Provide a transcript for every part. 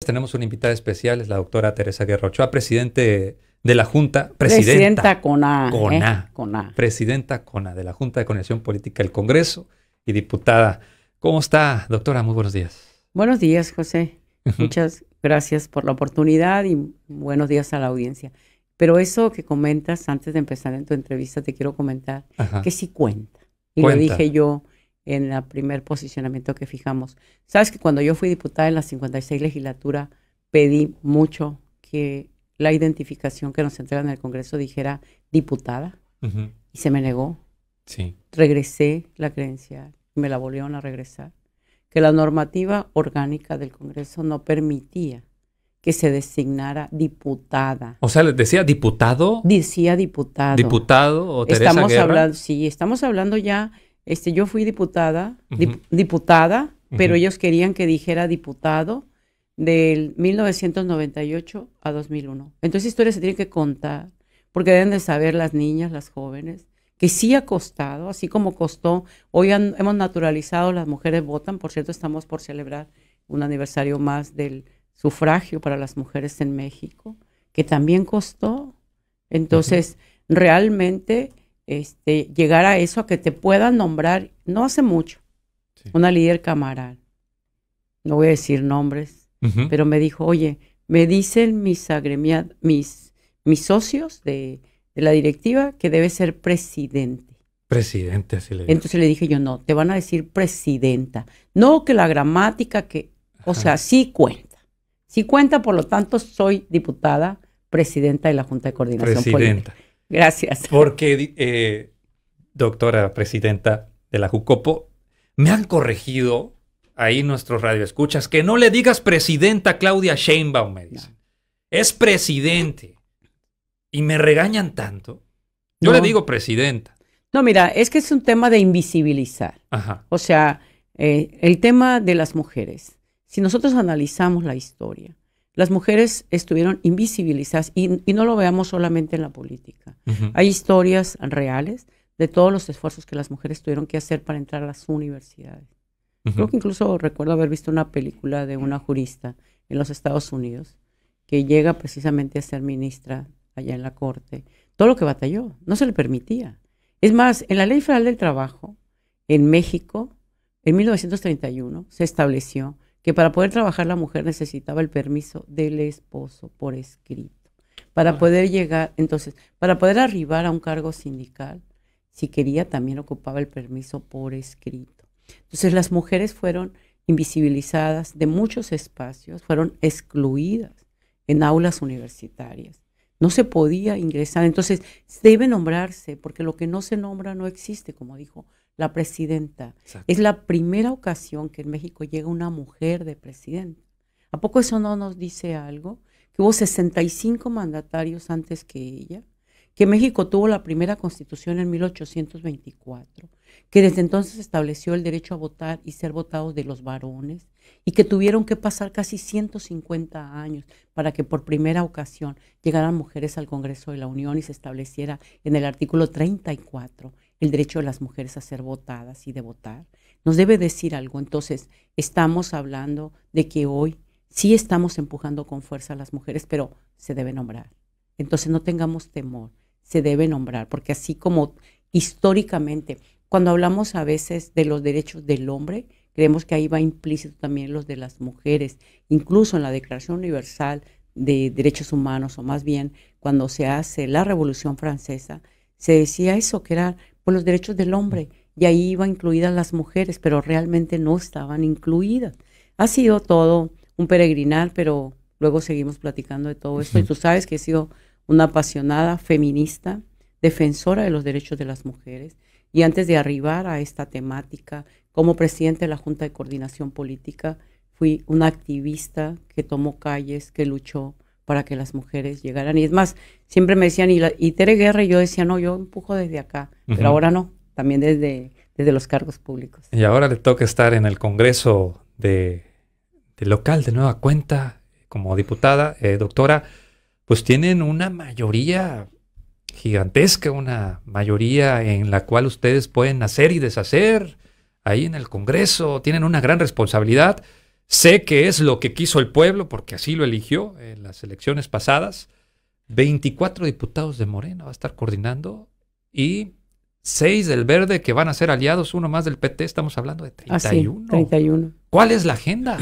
Tenemos una invitada especial, es la doctora Teresa Guerra Ochoa, presidente de la Junta, presidenta con A. Presidenta con A de la Junta de Coordinación Política del Congreso y diputada. ¿Cómo está, doctora? Muy buenos días. Buenos días, José. Muchas gracias por la oportunidad y buenos días a la audiencia. Pero eso que comentas antes de empezar en tu entrevista, te quiero comentar que sí cuenta. Y lo dije yo en el primer posicionamiento que fijamos. Sabes que cuando yo fui diputada en la 56 legislatura, pedí mucho que la identificación que nos entregan en el Congreso dijera diputada, y se me negó. Sí. Regresé la credencial, me la volvieron a regresar. Que la normativa orgánica del Congreso no permitía que se designara diputada. O sea, ¿les decía diputado? Decía diputado. ¿Diputado o Teresa Guerra? Hablando, sí, estamos hablando ya. Yo fui diputada, diputada, pero ellos querían que dijera diputado del 1998 a 2001. Entonces, historia se tiene que contar, porque deben de saber las niñas, las jóvenes, que sí ha costado, así como costó. Hoy hemos naturalizado, las mujeres votan. Por cierto, estamos por celebrar un aniversario más del sufragio para las mujeres en México, que también costó. Entonces, realmente llegar a eso, a que te puedan nombrar, no hace mucho, una líder camaral, no voy a decir nombres, pero me dijo, oye, me dicen mis socios de la directiva que debe ser presidente. Presidente, así le digo. Entonces le dije yo, no, te van a decir presidenta. No que la gramática, o sea, sí cuenta. Sí cuenta, por lo tanto, soy diputada, presidenta de la Junta de Coordinación Política. Gracias. Porque, doctora presidenta de la Jucopo, me han corregido ahí nuestros radioescuchas que no le digas presidenta a Claudia Sheinbaum, me dicen. No. Es presidente. Y me regañan tanto. Yo le digo presidenta. No, mira, es que es un tema de invisibilizar. O sea, el tema de las mujeres. Si nosotros analizamos la historia, las mujeres estuvieron invisibilizadas y no lo veamos solamente en la política. Hay historias reales de todos los esfuerzos que las mujeres tuvieron que hacer para entrar a las universidades. Creo que incluso recuerdo haber visto una película de una jurista en los Estados Unidos que llega precisamente a ser ministra allá en la corte. Todo lo que batalló, no se le permitía. Es más, en la Ley Federal del Trabajo, en México, en 1931, se estableció que para poder trabajar la mujer necesitaba el permiso del esposo por escrito. Para poder llegar, entonces, para poder arribar a un cargo sindical, si quería, también ocupaba el permiso por escrito. Entonces, las mujeres fueron invisibilizadas de muchos espacios, fueron excluidas en aulas universitarias. No se podía ingresar. Entonces, debe nombrarse, porque lo que no se nombra no existe, como dijo la presidenta. Exacto. Es la primera ocasión que en México llega una mujer de presidenta. ¿A poco eso no nos dice algo? Que hubo 65 mandatarios antes que ella, que México tuvo la primera constitución en 1824, que desde entonces estableció el derecho a votar y ser votados de los varones, y que tuvieron que pasar casi 150 años para que por primera ocasión llegaran mujeres al Congreso de la Unión y se estableciera en el artículo 34 el derecho de las mujeres a ser votadas y de votar. Nos debe decir algo. Entonces, estamos hablando de que hoy sí estamos empujando con fuerza a las mujeres, pero se debe nombrar. Entonces, no tengamos temor, se debe nombrar, porque así como históricamente, cuando hablamos a veces de los derechos del hombre, creemos que ahí va implícito también los de las mujeres. Incluso en la Declaración Universal de Derechos Humanos, o más bien cuando se hace la Revolución Francesa, se decía eso, que eran los derechos del hombre, y ahí iban incluidas las mujeres, pero realmente no estaban incluidas. Ha sido todo un peregrinar, pero luego seguimos platicando de todo esto. Y tú sabes que he sido una apasionada feminista, defensora de los derechos de las mujeres. Y antes de arribar a esta temática, como presidente de la Junta de Coordinación Política, fui una activista que tomó calles, que luchó para que las mujeres llegaran. Y es más, siempre me decían, y Tere Guerra, y yo decía, no, yo empujo desde acá, pero ahora no, también desde los cargos públicos. Y ahora le toca estar en el Congreso de local de nueva cuenta como diputada. Doctora, pues tienen una mayoría gigantesca, una mayoría en la cual ustedes pueden hacer y deshacer ahí en el Congreso, tienen una gran responsabilidad. Sé que es lo que quiso el pueblo, porque así lo eligió en las elecciones pasadas. 24 diputados de Morena va a estar coordinando y 6 del Verde que van a ser aliados, uno más del PT, estamos hablando de 31. Sí, 31. ¿Cuál es la agenda?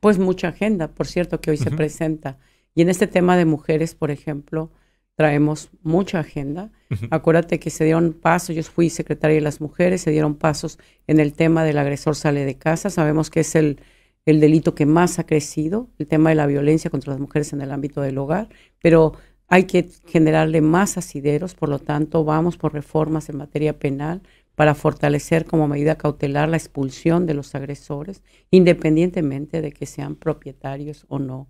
Pues mucha agenda, por cierto, que hoy se presenta. Y en este tema de mujeres, por ejemplo, traemos mucha agenda. Acuérdate que se dieron pasos, yo fui secretaria de las mujeres, se dieron pasos en el tema del agresor sale de casa. Sabemos que es el delito que más ha crecido, el tema de la violencia contra las mujeres en el ámbito del hogar, pero hay que generarle más asideros, por lo tanto vamos por reformas en materia penal para fortalecer como medida cautelar la expulsión de los agresores, independientemente de que sean propietarios o no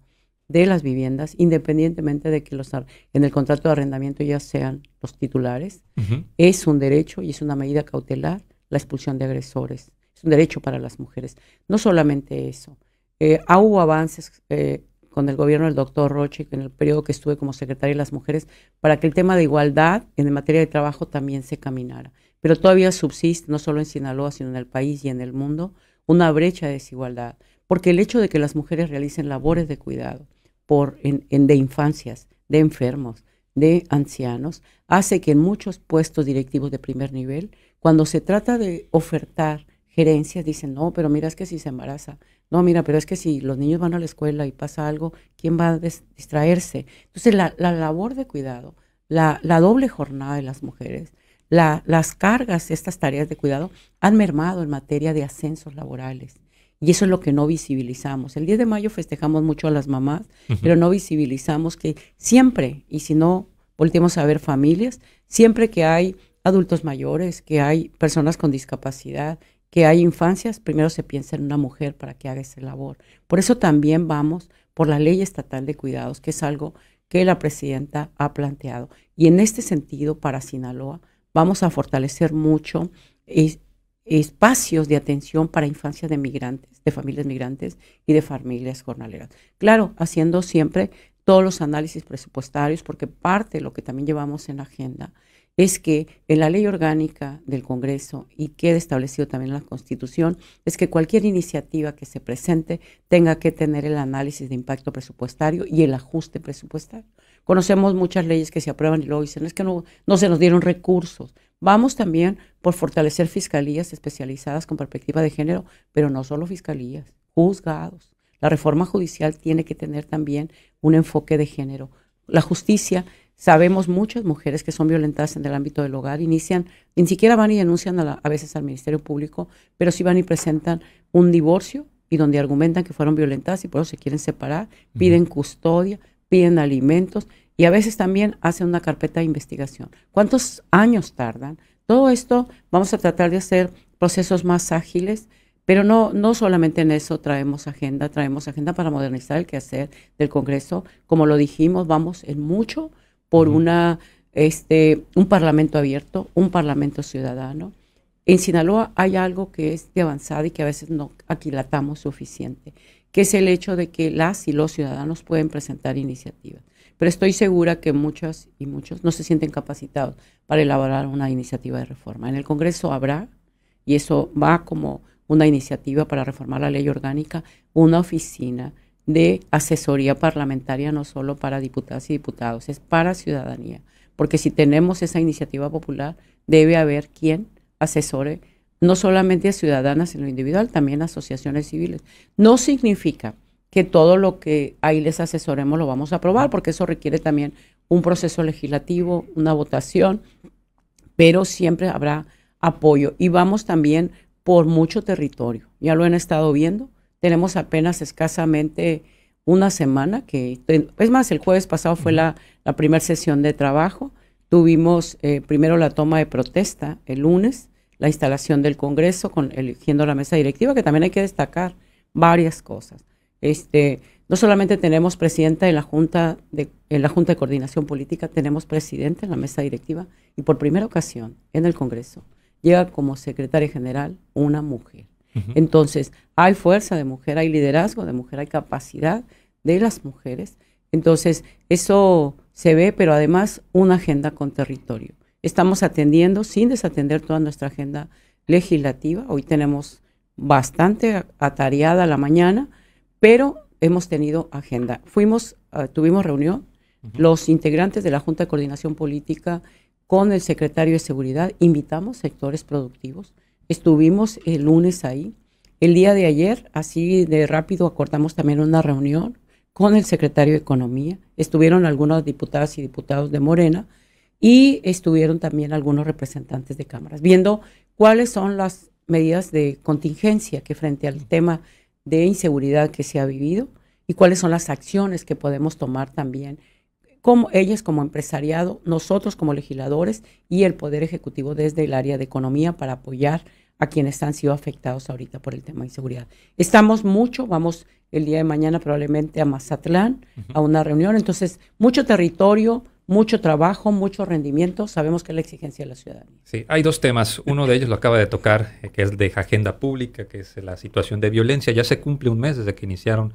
de las viviendas, independientemente de que en el contrato de arrendamiento ya sean los titulares. Es un derecho y es una medida cautelar la expulsión de agresores. Es un derecho para las mujeres. No solamente eso. Hubo avances con el gobierno del doctor Roche, en el periodo que estuve como secretaria de las mujeres, para que el tema de igualdad en materia de trabajo también se caminara. Pero todavía subsiste, no solo en Sinaloa, sino en el país y en el mundo, una brecha de desigualdad. Porque el hecho de que las mujeres realicen labores de cuidado de infancias, de enfermos, de ancianos, hace que en muchos puestos directivos de primer nivel, cuando se trata de ofertar gerencias, dicen, no, pero mira, es que si se embaraza, no, mira, pero es que si los niños van a la escuela y pasa algo, ¿quién va a distraerse? Entonces, la labor de cuidado, la doble jornada de las mujeres, las cargas, estas tareas de cuidado, han mermado en materia de ascensos laborales. Y eso es lo que no visibilizamos. El 10 de mayo festejamos mucho a las mamás, pero no visibilizamos que siempre, y si no volteamos a ver familias, siempre que hay adultos mayores, que hay personas con discapacidad, que hay infancias, primero se piensa en una mujer para que haga esa labor. Por eso también vamos por la Ley Estatal de Cuidados, que es algo que la presidenta ha planteado. Y en este sentido, para Sinaloa, vamos a fortalecer mucho espacios de atención para infancias de migrantes, de familias migrantes y de familias jornaleras. Claro, haciendo siempre todos los análisis presupuestarios, porque parte de lo que también llevamos en la agenda es que en la ley orgánica del Congreso y quede establecido también en la Constitución, es que cualquier iniciativa que se presente tenga que tener el análisis de impacto presupuestario y el ajuste presupuestario. Conocemos muchas leyes que se aprueban y luego dicen, es que no se nos dieron recursos. Vamos también por fortalecer fiscalías especializadas con perspectiva de género, pero no solo fiscalías, juzgados. La reforma judicial tiene que tener también un enfoque de género. La justicia, sabemos muchas mujeres que son violentadas en el ámbito del hogar, ni siquiera van y denuncian a veces al Ministerio Público, pero sí van y presentan un divorcio y donde argumentan que fueron violentadas y por eso se quieren separar, piden custodia, piden alimentos y a veces también hacen una carpeta de investigación. ¿Cuántos años tardan? Todo esto vamos a tratar de hacer procesos más ágiles, pero no solamente en eso traemos agenda para modernizar el quehacer del Congreso. Como lo dijimos, vamos en mucho por un parlamento abierto, un parlamento ciudadano. En Sinaloa hay algo que es de avanzada y que a veces no aquilatamos suficiente, que es el hecho de que las y los ciudadanos pueden presentar iniciativas. Pero estoy segura que muchas y muchos no se sienten capacitados para elaborar una iniciativa de reforma. En el Congreso habrá, y eso va como una iniciativa para reformar la ley orgánica, una oficina de asesoría parlamentaria no solo para diputadas y diputados, es para ciudadanía. Porque si tenemos esa iniciativa popular, debe haber quien asesore no solamente a ciudadanas en lo individual, también a asociaciones civiles. No significa que todo lo que ahí les asesoremos lo vamos a aprobar, porque eso requiere también un proceso legislativo, una votación, pero siempre habrá apoyo. Y vamos también por mucho territorio. Ya lo han estado viendo. Tenemos apenas escasamente una semana, es más, el jueves pasado fue la primera sesión de trabajo. Tuvimos primero la toma de protesta el lunes, la instalación del Congreso, eligiendo la mesa directiva, que también hay que destacar varias cosas. No solamente tenemos presidenta en la Junta de Coordinación Política, tenemos presidente en la mesa directiva y por primera ocasión en el Congreso llega como secretaria general una mujer. Entonces, hay fuerza de mujer, hay liderazgo de mujer, hay capacidad de las mujeres. Entonces, eso se ve, pero además una agenda con territorio. Estamos atendiendo, sin desatender toda nuestra agenda legislativa. Hoy tenemos bastante atareada la mañana, pero hemos tenido agenda. Tuvimos reunión, los integrantes de la Junta de Coordinación Política con el secretario de Seguridad, invitamos sectores productivos, estuvimos el lunes ahí. El día de ayer, así de rápido, acordamos también una reunión con el secretario de Economía. Estuvieron algunas diputadas y diputados de Morena y estuvieron también algunos representantes de cámaras, viendo cuáles son las medidas de contingencia que frente al tema de inseguridad que se ha vivido y cuáles son las acciones que podemos tomar también, como ellas como empresariado, nosotros como legisladores y el Poder Ejecutivo desde el área de economía para apoyar a quienes han sido afectados ahorita por el tema de inseguridad. Vamos el día de mañana probablemente a Mazatlán, a una reunión, entonces mucho territorio, mucho trabajo, mucho rendimiento, sabemos que es la exigencia de la ciudadanía. Sí, hay dos temas, uno de ellos lo acaba de tocar, que es de agenda pública, que es la situación de violencia. Ya se cumple un mes desde que iniciaron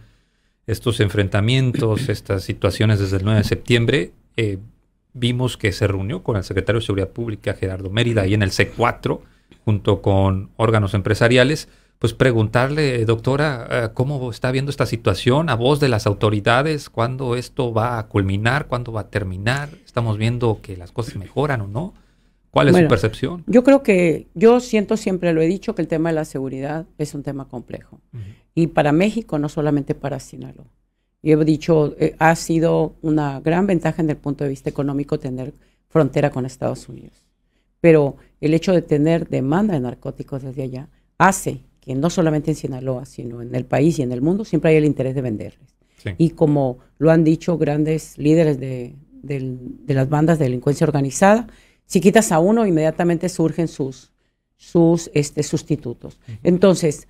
estos enfrentamientos, estas situaciones desde el 9 de septiembre. Vimos que se reunió con el secretario de Seguridad Pública, Gerardo Mérida, ahí en el C4, junto con órganos empresariales. Pues preguntarle, doctora, ¿cómo está viendo esta situación a voz de las autoridades? ¿Cuándo esto va a culminar? ¿Cuándo va a terminar? ¿Estamos viendo que las cosas mejoran o no? ¿Cuál es su percepción? Yo siento, siempre lo he dicho, que el tema de la seguridad es un tema complejo. Y para México, no solamente para Sinaloa. Yo he dicho, ha sido una gran ventaja desde el punto de vista económico tener frontera con Estados Unidos. Pero el hecho de tener demanda de narcóticos desde allá hace que no solamente en Sinaloa, sino en el país y en el mundo, siempre hay el interés de venderles. Sí. Y como lo han dicho grandes líderes de las bandas de delincuencia organizada, si quitas a uno, inmediatamente surgen sus sustitutos. Entonces,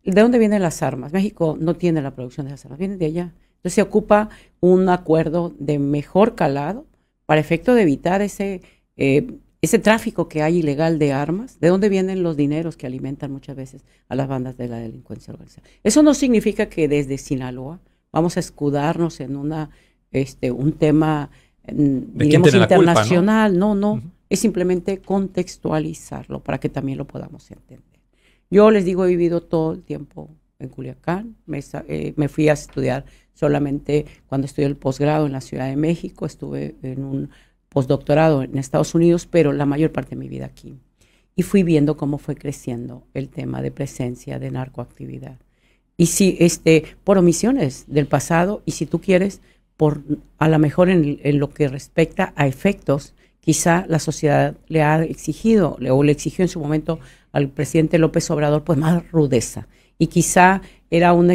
¿de dónde vienen las armas? México no tiene la producción de las armas, vienen de allá. Entonces se ocupa un acuerdo de mejor calado para efecto de evitar ese tráfico que hay ilegal de armas. ¿De dónde vienen los dineros que alimentan muchas veces a las bandas de la delincuencia organizada? Eso no significa que desde Sinaloa vamos a escudarnos en un tema, digamos, internacional. Culpa, ¿no? No, es simplemente contextualizarlo para que también lo podamos entender. Yo les digo, he vivido todo el tiempo en Culiacán, me fui a estudiar solamente cuando estudié el posgrado en la Ciudad de México, estuve en un postdoctorado en Estados Unidos, pero la mayor parte de mi vida aquí. Y fui viendo cómo fue creciendo el tema de presencia de narcoactividad. Y si por omisiones del pasado, y si tú quieres, a lo mejor en lo que respecta a efectos, quizá la sociedad le ha exigido, o le exigió en su momento al presidente López Obrador, pues más rudeza. Y quizá era una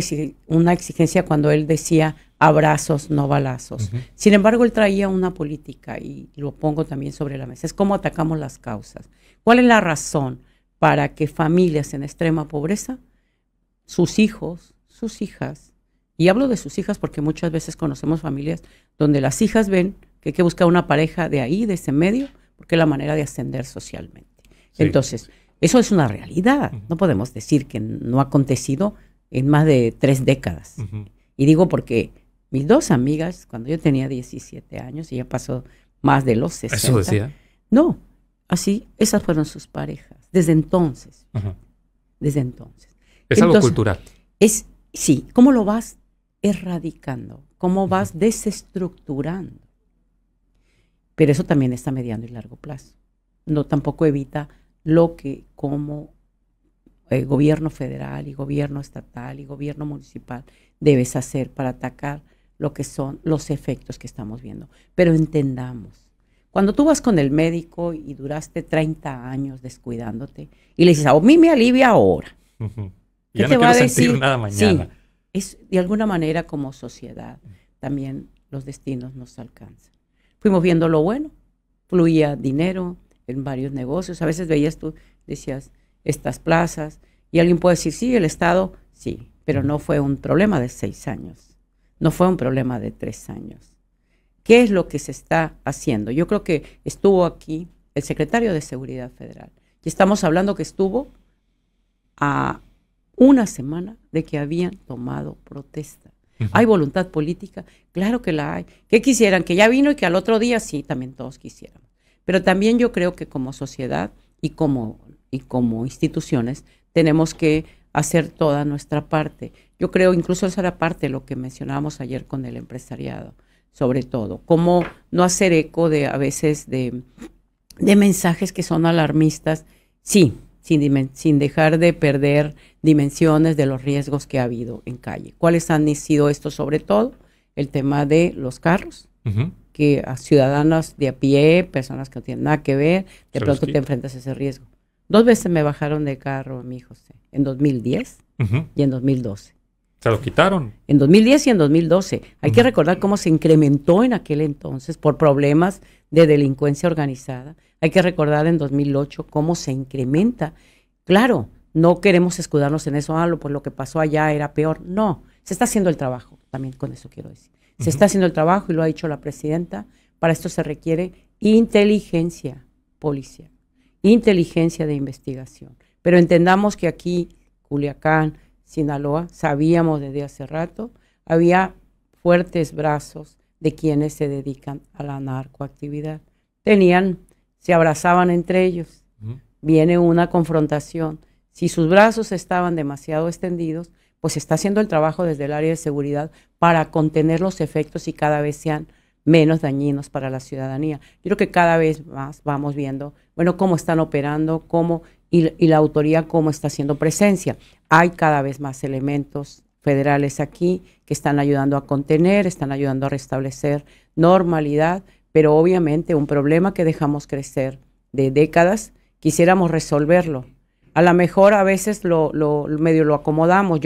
exigencia cuando él decía abrazos, no balazos. Sin embargo, él traía una política, y lo pongo también sobre la mesa, es cómo atacamos las causas. ¿Cuál es la razón para que familias en extrema pobreza, sus hijos, sus hijas, y hablo de sus hijas porque muchas veces conocemos familias donde las hijas ven que hay que buscar una pareja de ahí, de ese medio, porque es la manera de ascender socialmente. Sí. Entonces, eso es una realidad. No podemos decir que no ha acontecido en más de 3 décadas. Y digo porque mis 2 amigas, cuando yo tenía 17 años, y ya pasó más de los 60. ¿Eso decía? No, así, esas fueron sus parejas, desde entonces. Desde entonces. Es algo cultural. Sí, ¿cómo lo vas erradicando? ¿Cómo vas desestructurando? Pero eso también está a mediano y largo plazo. No, tampoco evita lo que como gobierno federal y gobierno estatal y gobierno municipal debes hacer para atacar lo que son los efectos que estamos viendo. Pero entendamos, cuando tú vas con el médico y duraste 30 años descuidándote y le dices, a mí me alivia ahora. Ya no quiero sentir nada mañana. Sí, es de alguna manera como sociedad también los destinos nos alcanzan. Fuimos viendo lo bueno, fluía dinero en varios negocios. A veces veías tú, decías, estas plazas, y alguien puede decir, sí, el Estado, sí, pero no fue un problema de 6 años, no fue un problema de 3 años. ¿Qué es lo que se está haciendo? Yo creo que estuvo aquí el secretario de Seguridad Federal, y estamos hablando que estuvo a una semana de que habían tomado protesta. ¿Hay voluntad política? Claro que la hay. ¿Qué quisieran? Que ya vino y que al otro día sí, también todos quisiéramos. Pero también yo creo que como sociedad y como instituciones tenemos que hacer toda nuestra parte. Yo creo, incluso eso era parte de lo que mencionábamos ayer con el empresariado, sobre todo, cómo no hacer eco de a veces de mensajes que son alarmistas, sí, sin dejar de perder dimensiones de los riesgos que ha habido en calle. ¿Cuáles han sido estos sobre todo? El tema de los carros, que a ciudadanos de a pie, personas que no tienen nada que ver, de pronto te enfrentas a ese riesgo. 2 veces me bajaron de carro a mi José, en 2010 y en 2012. ¿Se lo quitaron? En 2010 y en 2012. Hay que recordar cómo se incrementó en aquel entonces por problemas de delincuencia organizada. Hay que recordar en 2008 cómo se incrementa. Claro, no queremos escudarnos en eso, pues lo que pasó allá era peor. No, se está haciendo el trabajo, también con eso quiero decir. Se está haciendo el trabajo y lo ha dicho la presidenta. Para esto se requiere inteligencia policial, inteligencia de investigación. Pero entendamos que aquí, Culiacán, Sinaloa, sabíamos desde hace rato, había fuertes brazos de quienes se dedican a la narcoactividad. Se abrazaban entre ellos. Viene una confrontación. Si sus brazos estaban demasiado extendidos, pues se está haciendo el trabajo desde el área de seguridad para contener los efectos y cada vez sean menos dañinos para la ciudadanía. Yo creo que cada vez más vamos viendo, bueno, cómo están operando, y la autoría cómo está haciendo presencia. Hay cada vez más elementos federales aquí que están ayudando a contener, están ayudando a restablecer normalidad, pero obviamente un problema que dejamos crecer de décadas, quisiéramos resolverlo. A lo mejor a veces medio lo acomodamos.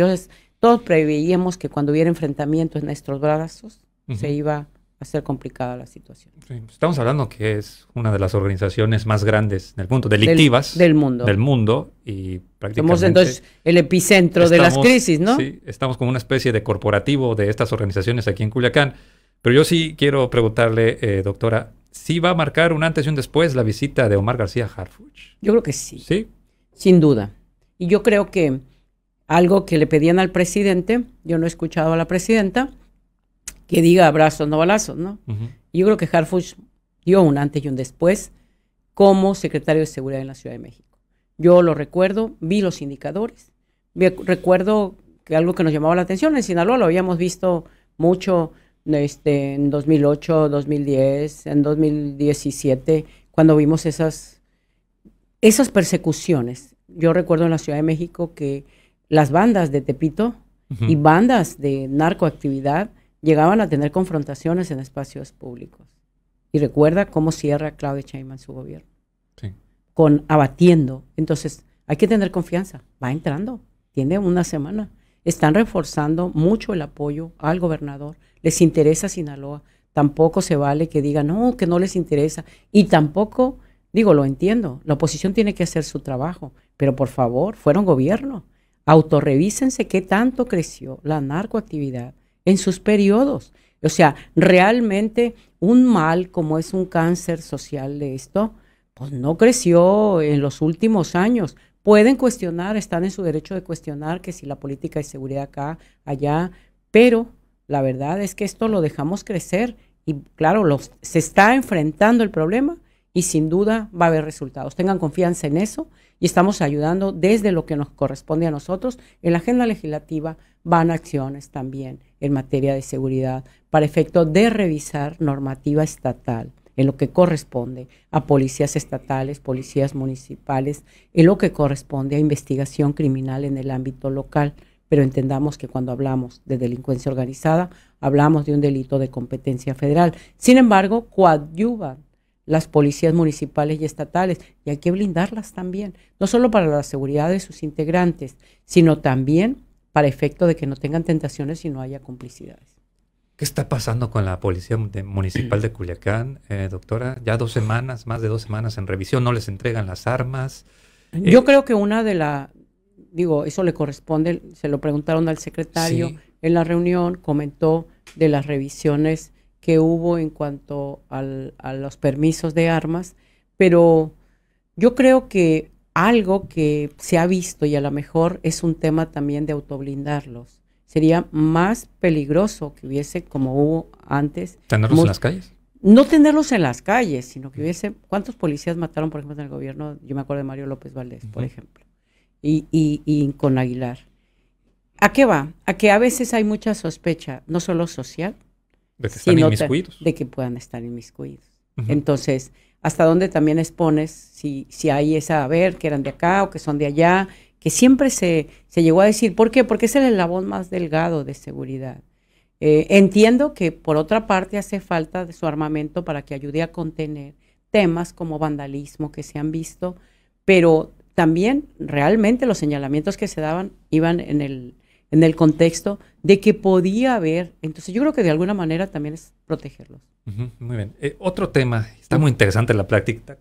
Todos preveíamos que cuando hubiera enfrentamientos en nuestros brazos se iba a ser complicada la situación. Sí, estamos hablando que es una de las organizaciones más grandes del mundo, delictivas del mundo. Y prácticamente somos entonces el epicentro de las crisis, ¿no? Sí, estamos como una especie de corporativo de estas organizaciones aquí en Culiacán. Pero yo sí quiero preguntarle, doctora, ¿sí va a marcar un antes y un después la visita de Omar García Harfuch? Yo creo que sí. ¿Sí? Sin duda. Y yo creo que algo que le pedían al presidente, yo no he escuchado a la presidenta que diga abrazos, no balazos, ¿no? Y yo creo que Harfuch dio un antes y un después como secretario de Seguridad en la Ciudad de México. Yo lo recuerdo, vi los indicadores, recuerdo que algo que nos llamaba la atención en Sinaloa, lo habíamos visto mucho en 2008, 2010, en 2017, cuando vimos esas persecuciones. Yo recuerdo en la Ciudad de México que las bandas de Tepito y bandas de narcoactividad llegaban a tener confrontaciones en espacios públicos. Y recuerda cómo cierra Claudia Sheinbaum su gobierno. Sí. Abatiendo. Entonces, hay que tener confianza. Va entrando. Tiene una semana. Están reforzando mucho el apoyo al gobernador. Les interesa Sinaloa. Tampoco se vale que digan, no, que no les interesa. Y tampoco, lo entiendo. La oposición tiene que hacer su trabajo. Pero por favor, fueron gobierno. Autorrevísense qué tanto creció la narcoactividad en sus periodos. O sea, realmente un mal como es un cáncer social de esto, pues no creció en los últimos años. Pueden cuestionar, están en su derecho de cuestionar que si la política de seguridad acá, allá, pero la verdad es que esto lo dejamos crecer y claro, se está enfrentando el problema y sin duda va a haber resultados. Tengan confianza en eso y estamos ayudando desde lo que nos corresponde a nosotros. En la agenda legislativa van acciones también en materia de seguridad para efecto de revisar normativa estatal en lo que corresponde a policías estatales, policías municipales, en lo que corresponde a investigación criminal en el ámbito local. Pero entendamos que cuando hablamos de delincuencia organizada, hablamos de un delito de competencia federal. Sin embargo, coadyuvan las policías municipales y estatales, y hay que blindarlas también, no solo para la seguridad de sus integrantes, sino también para efecto de que no tengan tentaciones y no haya complicidades. ¿Qué está pasando con la Policía Municipal de Culiacán, doctora? Ya más de 2 semanas en revisión, no les entregan las armas. Yo creo que eso le corresponde, se lo preguntaron al secretario en la reunión, comentó de las revisiones que hubo en cuanto a los permisos de armas, pero yo creo que algo que se ha visto y a lo mejor es un tema también de autoblindarlos. Sería más peligroso que hubiese, como hubo antes. ¿Tenerlos en las calles? No tenerlos en las calles, sino que hubiese... ¿Cuántos policías mataron, por ejemplo, en el gobierno? Yo me acuerdo de Mario López Valdés, por ejemplo, y con Aguilar. ¿A qué va? A que a veces hay mucha sospecha, no solo social, de que están inmiscuidos. De que puedan estar inmiscuidos. Entonces, ¿hasta dónde también expones si hay esa, a ver, que eran de acá o que son de allá? Que siempre se llegó a decir, ¿por qué? Porque es el eslabón más delgado de seguridad. Entiendo que por otra parte hace falta de su armamento para que ayude a contener temas como vandalismo que se han visto, pero también realmente los señalamientos que se daban iban en el contexto de que podía haber, entonces yo creo que de alguna manera también es protegerlos. Muy bien. Otro tema, está muy interesante la plática,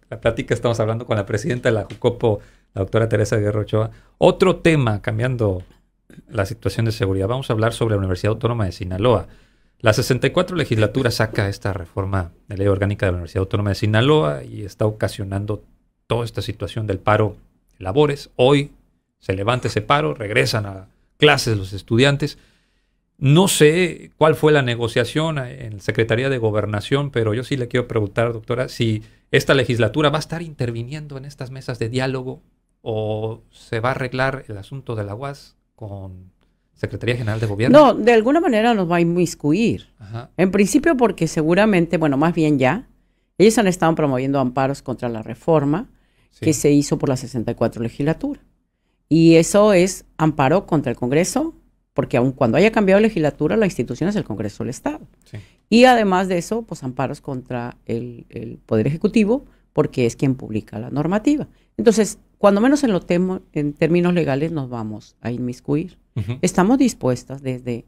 estamos hablando con la presidenta de la Jucopo, la doctora Teresa Guerra Ochoa. Otro tema, cambiando la situación de seguridad, vamos a hablar sobre la Universidad Autónoma de Sinaloa. La 64 legislatura saca esta reforma de ley orgánica de la Universidad Autónoma de Sinaloa y está ocasionando toda esta situación del paro de labores. Hoy se levanta ese paro, regresan a clases los estudiantes. No sé cuál fue la negociación en la Secretaría de Gobernación, pero yo sí le quiero preguntar, doctora, si esta legislatura va a estar interviniendo en estas mesas de diálogo o se va a arreglar el asunto de la UAS con Secretaría General de Gobierno. No, de alguna manera nos va a inmiscuir. Ajá. En principio porque seguramente, bueno, más bien ya, ellos han estado promoviendo amparos contra la reforma que se hizo por la 64 legislatura. Y eso es amparo contra el Congreso, porque aun cuando haya cambiado legislatura, la institución es el Congreso del Estado. Sí. Y además de eso, pues amparos contra el Poder Ejecutivo, porque es quien publica la normativa. Entonces, cuando menos en términos legales nos vamos a inmiscuir. Estamos dispuestas desde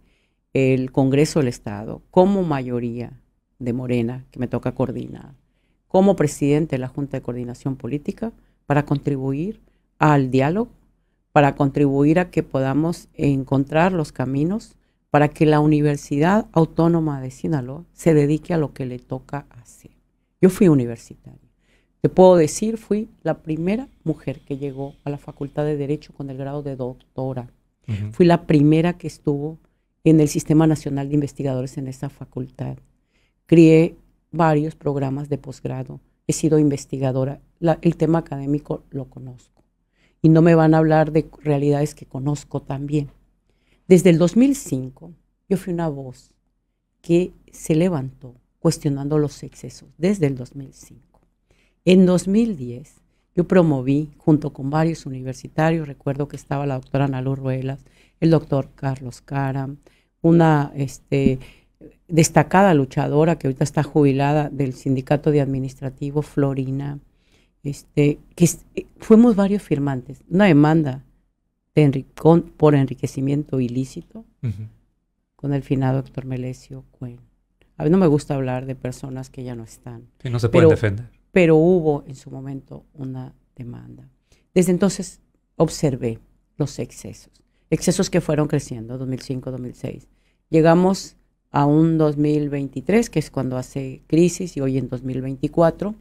el Congreso del Estado, como mayoría de Morena, que me toca coordinar, como presidente de la Junta de Coordinación Política, para contribuir al diálogo, para contribuir a que podamos encontrar los caminos para que la Universidad Autónoma de Sinaloa se dedique a lo que le toca hacer. Yo fui universitaria. Te puedo decir, fui la primera mujer que llegó a la Facultad de Derecho con el grado de doctora. Fui la primera que estuvo en el Sistema Nacional de Investigadores en esa facultad. Crié varios programas de posgrado. He sido investigadora. El tema académico lo conozco. Y no me van a hablar de realidades que conozco también. Desde el 2005, yo fui una voz que se levantó cuestionando los excesos, desde el 2005. En 2010, yo promoví, junto con varios universitarios, recuerdo que estaba la doctora Ana Luz Ruelas, el doctor Carlos Cara, una destacada luchadora que ahorita está jubilada del Sindicato de Administrativo, Florina, fuimos varios firmantes, una demanda por enriquecimiento ilícito con el finado Héctor Melesio Cuen. A mí no me gusta hablar de personas que ya no están. Que no se pueden defender. Pero hubo en su momento una demanda. Desde entonces observé los excesos que fueron creciendo, 2005, 2006. Llegamos a un 2023, que es cuando hace crisis, y hoy en 2024,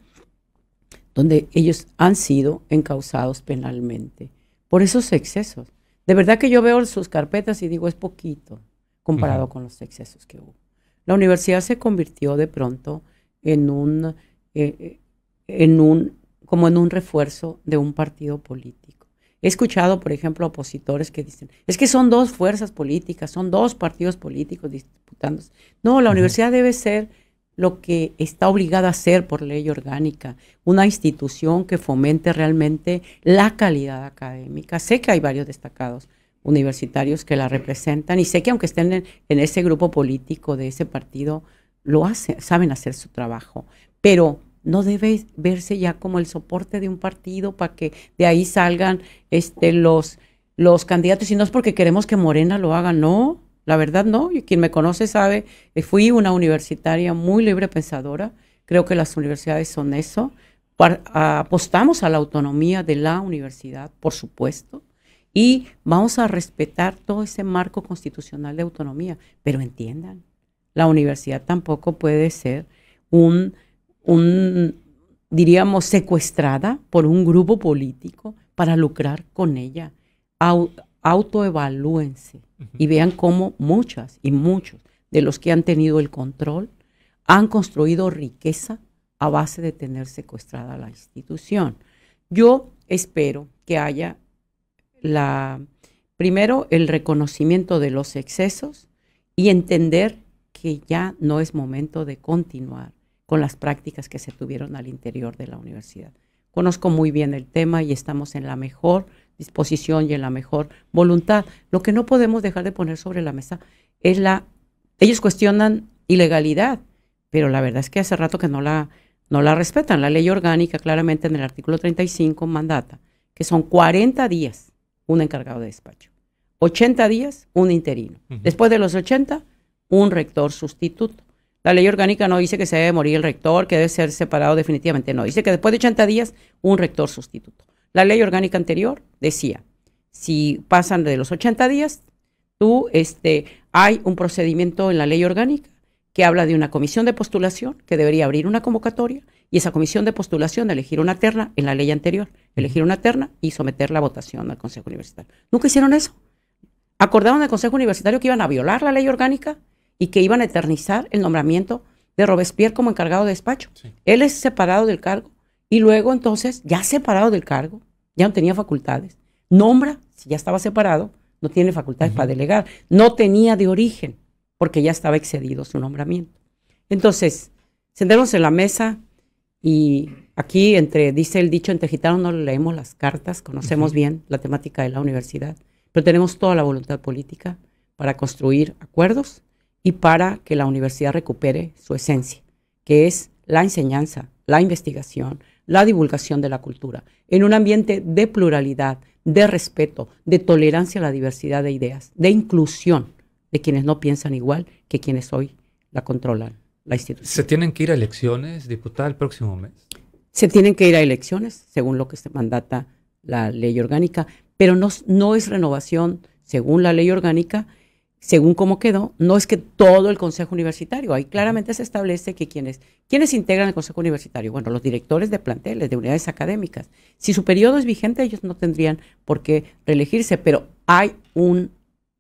donde ellos han sido encausados penalmente por esos excesos. De verdad que yo veo sus carpetas y digo, es poquito comparado con los excesos que hubo. La universidad se convirtió de pronto en un refuerzo de un partido político. He escuchado, por ejemplo, opositores que dicen, es que son dos fuerzas políticas, son dos partidos políticos disputándose. No, la universidad debe ser lo que está obligada a hacer por ley orgánica, una institución que fomente realmente la calidad académica. Sé que hay varios destacados universitarios que la representan y sé que aunque estén en ese grupo político de ese partido, saben hacer su trabajo, pero no debe verse ya como el soporte de un partido para que de ahí salgan los candidatos, y no es porque queremos que Morena lo haga, no. La verdad no, y quien me conoce sabe, fui una universitaria muy libre pensadora, creo que las universidades son eso, apostamos a la autonomía de la universidad, por supuesto, y vamos a respetar todo ese marco constitucional de autonomía, pero entiendan, la universidad tampoco puede ser diríamos, secuestrada por un grupo político para lucrar con ella. Autoevalúense y vean cómo muchas y muchos de los que han tenido el control han construido riqueza a base de tener secuestrada la institución. Yo espero que haya la Primero, el reconocimiento de los excesos y entender que ya no es momento de continuar con las prácticas que se tuvieron al interior de la universidad. Conozco muy bien el tema y estamos en la mejor disposición y en la mejor voluntad. Lo que no podemos dejar de poner sobre la mesa es ellos cuestionan ilegalidad, pero la verdad es que hace rato que no la respetan. La ley orgánica claramente en el artículo 35 mandata que son 40 días un encargado de despacho, 80 días un interino. Después de los 80, un rector sustituto. La ley orgánica no dice que se debe morir el rector, que debe ser separado definitivamente, no. Dice que después de 80 días, un rector sustituto. La ley orgánica anterior decía, si pasan de los 80 días, hay un procedimiento en la ley orgánica que habla de una comisión de postulación que debería abrir una convocatoria y esa comisión de postulación elegir una terna en la ley anterior, elegir una terna y someter la votación al Consejo Universitario. Nunca hicieron eso. Acordaron al Consejo Universitario que iban a violar la ley orgánica y que iban a eternizar el nombramiento de Robespierre como encargado de despacho. Sí. Él es separado del cargo y luego entonces, ya separado del cargo, ya no tenía facultades, nombra, si ya estaba separado, no tiene facultades para delegar, no tenía de origen, porque ya estaba excedido su nombramiento. Entonces, sentémonos en la mesa y aquí, dice el dicho, entre gitanos no leemos las cartas, conocemos bien la temática de la universidad, pero tenemos toda la voluntad política para construir acuerdos y para que la universidad recupere su esencia, que es la enseñanza, la investigación, la divulgación de la cultura, en un ambiente de pluralidad, de respeto, de tolerancia a la diversidad de ideas, de inclusión de quienes no piensan igual que quienes hoy la controlan, la institución. ¿Se tienen que ir a elecciones, diputada, el próximo mes? Se tienen que ir a elecciones, según lo que se mandata la ley orgánica, pero no es renovación según la ley orgánica, según cómo quedó, no es que todo el Consejo Universitario, ahí claramente se establece que ¿quiénes integran el Consejo Universitario? Bueno, los directores de planteles, de unidades académicas. Si su periodo es vigente, ellos no tendrían por qué reelegirse, pero hay un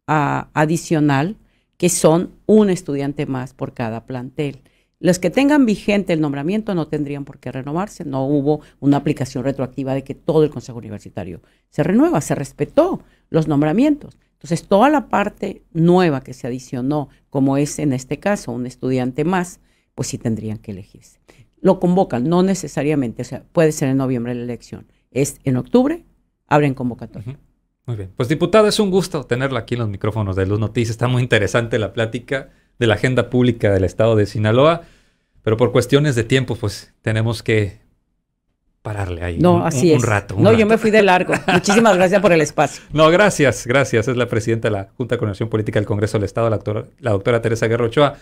adicional que son un estudiante más por cada plantel. Los que tengan vigente el nombramiento no tendrían por qué renovarse, no hubo una aplicación retroactiva de que todo el Consejo Universitario se renueva, se respetó los nombramientos. Entonces, toda la parte nueva que se adicionó, como es en este caso un estudiante más, pues sí tendrían que elegirse. Lo convocan, no necesariamente, o sea, puede ser en noviembre la elección. Es en octubre, abren convocatoria. Muy bien. Pues, diputada, es un gusto tenerla aquí en los micrófonos de Luz Noticias. Está muy interesante la plática de la agenda pública del estado de Sinaloa, pero por cuestiones de tiempo, pues tenemos que pararle ahí un rato. Yo me fui de largo. Muchísimas gracias por el espacio. No, gracias. Es la presidenta de la Junta de Coordinación Política del Congreso del Estado, la doctora Teresa Guerra Ochoa.